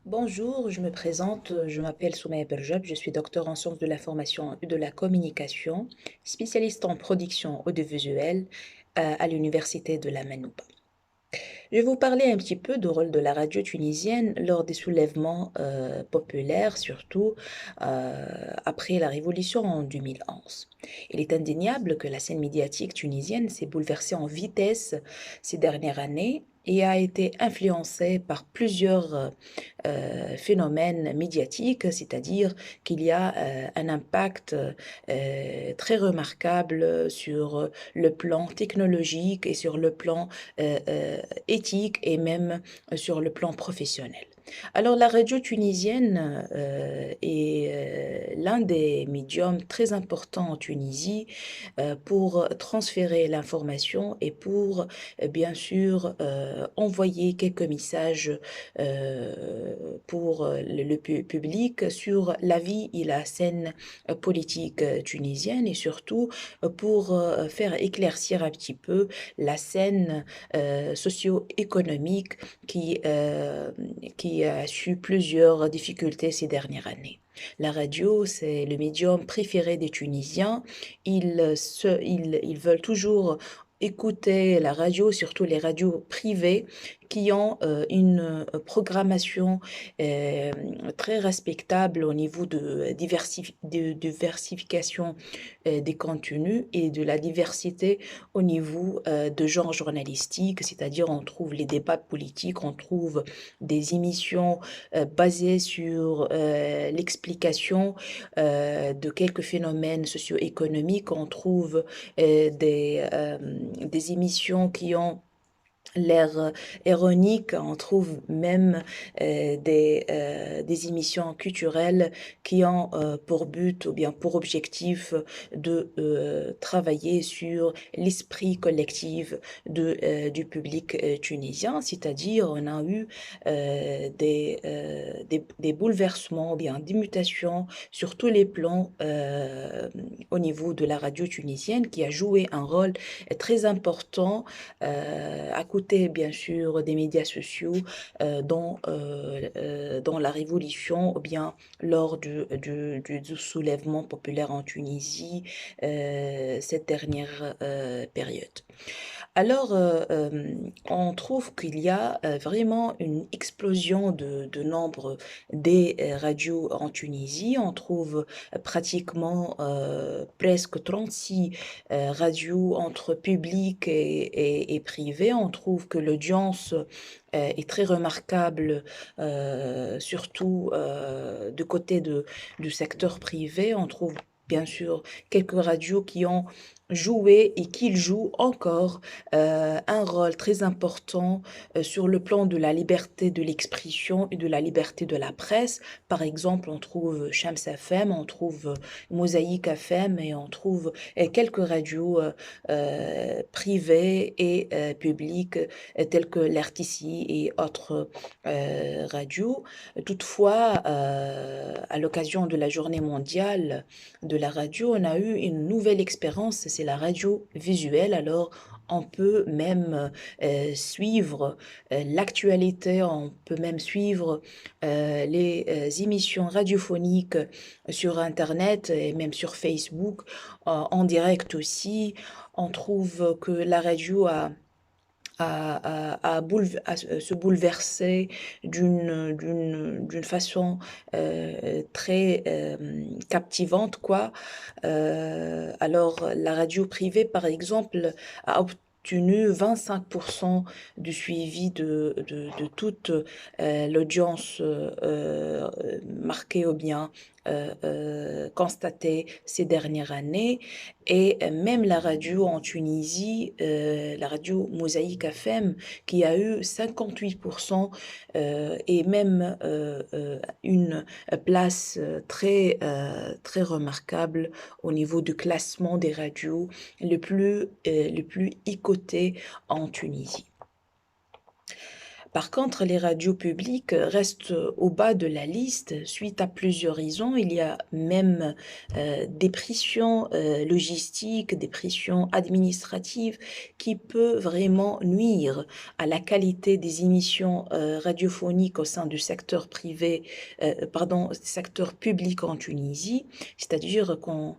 Bonjour, je me présente, je m'appelle Soumaya Berjab, je suis docteur en sciences de l'information et de la communication, spécialiste en production audiovisuelle à l'université de la Manouba. Je vais vous parler un petit peu du rôle de la radio tunisienne lors des soulèvements populaires, surtout après la révolution en 2011. Il est indéniable que la scène médiatique tunisienne s'est bouleversée en vitesse ces dernières années et a été influencée par plusieurs phénomène médiatique, c'est-à-dire qu'il y a un impact très remarquable sur le plan technologique et sur le plan éthique et même sur le plan professionnel. Alors la radio tunisienne est l'un des médiums très importants en Tunisie pour transférer l'information et pour bien sûr envoyer quelques messages pour le public sur la vie et la scène politique tunisienne et surtout pour faire éclaircir un petit peu la scène socio-économique qui a su plusieurs difficultés ces dernières années. La radio, c'est le médium préféré des Tunisiens. Ils veulent toujours écouter la radio, surtout les radios privées qui ont une programmation euh, très respectable au niveau de diversification des contenus et de la diversité au niveau de genre journalistique, c'est-à-dire on trouve les débats politiques, on trouve des émissions basées sur l'explication de quelques phénomènes socio-économiques, on trouve des émissions qui ont l'air ironique, on trouve même des émissions culturelles qui ont pour but ou bien pour objectif de travailler sur l'esprit collectif du public tunisien, c'est-à-dire on a eu des bouleversements ou bien des mutations sur tous les plans au niveau de la radio tunisienne qui a joué un rôle très important à côté bien sûr des médias sociaux dans la révolution ou bien lors du soulèvement populaire en Tunisie cette dernière période. Alors, on trouve qu'il y a vraiment une explosion de nombre des radios en Tunisie. On trouve pratiquement presque 36 radios entre public et privé. On trouve que l'audience est très remarquable, surtout du côté du secteur privé. On trouve bien sûr quelques radios qui ont joué et qui jouent encore un rôle très important sur le plan de la liberté de l'expression et de la liberté de la presse. Par exemple, on trouve Shams FM, on trouve Mosaïque FM et on trouve quelques radios privées et publiques telles que l'RTC et autres radios. Toutefois, à l'occasion de la journée mondiale de la radio, on a eu une nouvelle expérience, c'est la radio visuelle. Alors, on peut même suivre l'actualité, on peut même suivre les émissions radiophoniques sur Internet et même sur Facebook, en direct aussi. On trouve que la radio a se bouleverser d'une façon très captivante, quoi. Alors, la radio privée, par exemple, a obtenu 25% du suivi de toute l'audience marquée ou bien constatée ces dernières années. Et même la radio en Tunisie, la radio Mosaïque FM, qui a eu 58% et même une place très remarquable au niveau du classement des radios le plus écouté en Tunisie. Par contre, les radios publiques restent au bas de la liste suite à plusieurs raisons. Il y a même des pressions logistiques, des pressions administratives qui peuvent vraiment nuire à la qualité des émissions radiophoniques au sein du secteur privé, secteur public en Tunisie. C'est-à-dire qu'on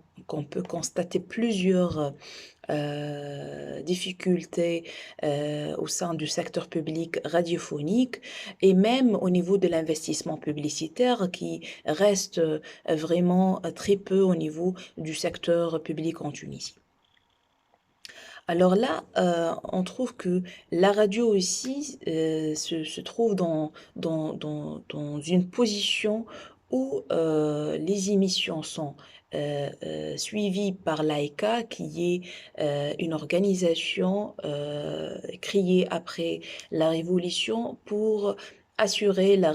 peut constater plusieurs difficultés au sein du secteur public radiophonique et même au niveau de l'investissement publicitaire qui reste vraiment très peu au niveau du secteur public en Tunisie. Alors là, on trouve que la radio aussi se trouve dans une position où les émissions sont suivies par l'AECA, qui est une organisation créée après la Révolution pour assurer la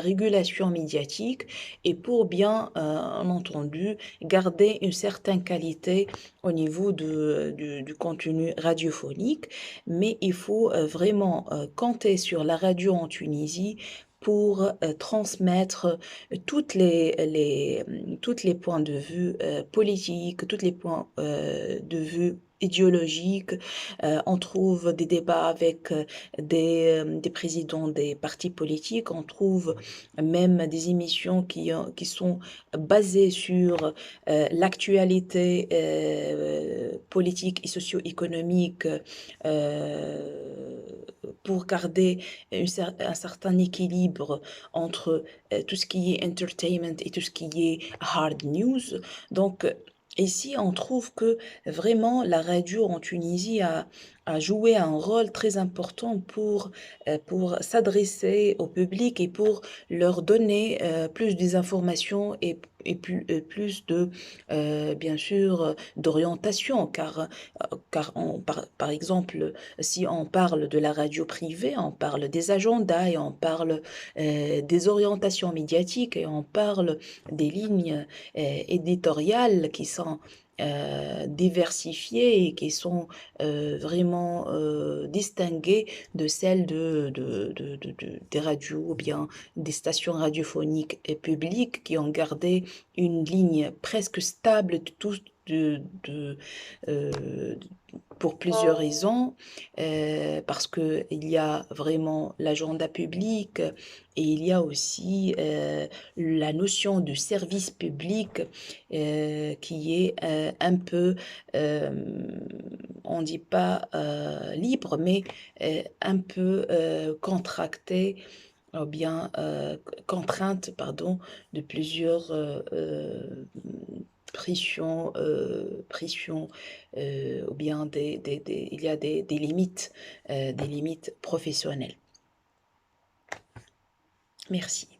régulation médiatique et pour bien entendu garder une certaine qualité au niveau du contenu radiophonique, mais il faut vraiment compter sur la radio en Tunisie pour transmettre toutes les points de vue politiques, tous les points de vue idéologiques. On trouve des débats avec des présidents des partis politiques, on trouve même des émissions qui sont basées sur l'actualité politique et socio-économique pour garder un certain équilibre entre tout ce qui est entertainment et tout ce qui est hard news. Donc, ici, on trouve que vraiment la radio en Tunisie a joué un rôle très important pour s'adresser au public et pour leur donner plus des informations et plus de, bien sûr, d'orientation, par exemple, si on parle de la radio privée, on parle des agendas et on parle des orientations médiatiques et on parle des lignes éditoriales qui sont diversifiées et qui sont vraiment distinguées de celles des radios ou bien des stations radiophoniques et publiques qui ont gardé une ligne presque stable euh, pour plusieurs raisons, parce qu'il y a vraiment l'agenda public et il y a aussi la notion de service public qui est un peu, on ne dit pas libre, mais un peu contracté ou bien contrainte, pardon, de plusieurs pressions ou bien il y a des limites professionnelles. Merci.